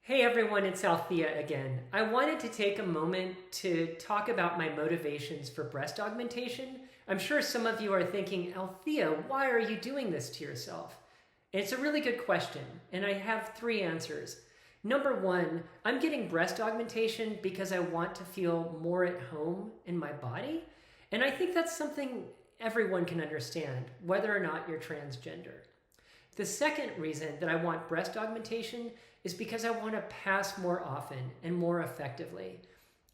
Hey everyone, it's Althea again. I wanted to take a moment to talk about my motivations for breast augmentation. I'm sure some of you are thinking, Althea, why are you doing this to yourself? And it's a really good question, and I have three answers. Number one, I'm getting breast augmentation because I want to feel more at home in my body. And I think that's something everyone can understand, whether or not you're transgender. The second reason that I want breast augmentation is because I want to pass more often and more effectively.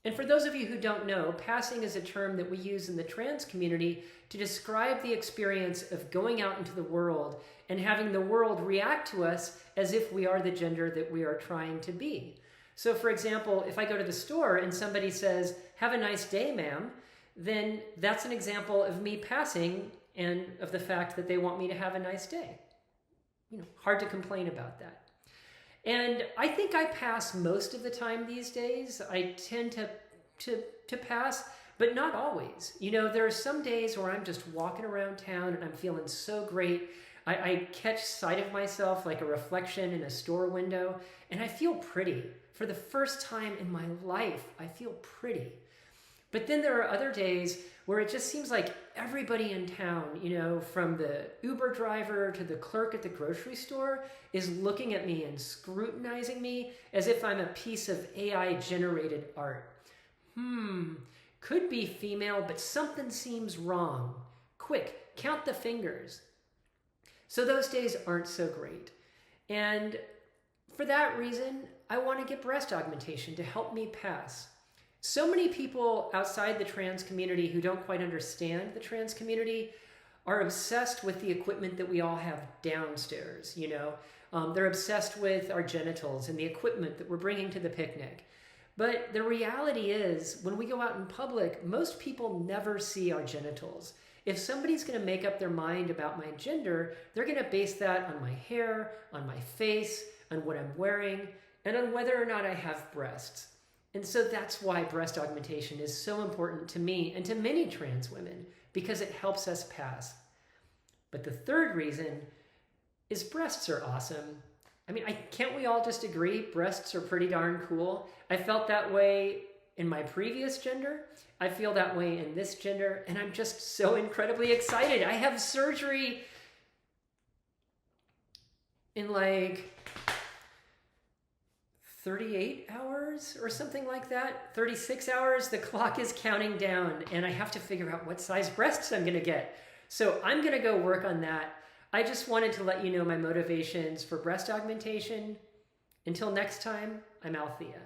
And for those of you who don't know, passing is a term that we use in the trans community to describe the experience of going out into the world and having the world react to us as if we are the gender that we are trying to be. So for example, if I go to the store and somebody says, "Have a nice day, ma'am," then that's an example of me passing and of the fact that they want me to have a nice day. Hard to complain about that. And I think I pass most of the time these days. I tend to pass, but not always. There are some days where I'm just walking around town and I'm feeling so great. I catch sight of myself like a reflection in a store window, and I feel pretty. For the first time in my life, I feel pretty. But then there are other days where it just seems like everybody in town, from the Uber driver to the clerk at the grocery store, is looking at me and scrutinizing me as if I'm a piece of AI-generated art. Could be female, but something seems wrong. Quick, count the fingers. So those days aren't so great. And for that reason, I want to get breast augmentation to help me pass. So many people outside the trans community who don't quite understand the trans community are obsessed with the equipment that we all have downstairs, They're obsessed with our genitals and the equipment that we're bringing to the picnic. But the reality is, when we go out in public, most people never see our genitals. If somebody's going to make up their mind about my gender, they're going to base that on my hair, on my face, on what I'm wearing, and on whether or not I have breasts. And so that's why breast augmentation is so important to me and to many trans women, because it helps us pass. But the third reason is breasts are awesome. Can't we all just agree breasts are pretty darn cool? I felt that way in my previous gender. I feel that way in this gender, and I'm just so incredibly excited. I have surgery in 38 hours or something like that. 36 hours, the clock is counting down, and I have to figure out what size breasts I'm gonna get. So I'm gonna go work on that. I just wanted to let you know my motivations for breast augmentation. Until next time, I'm Althea.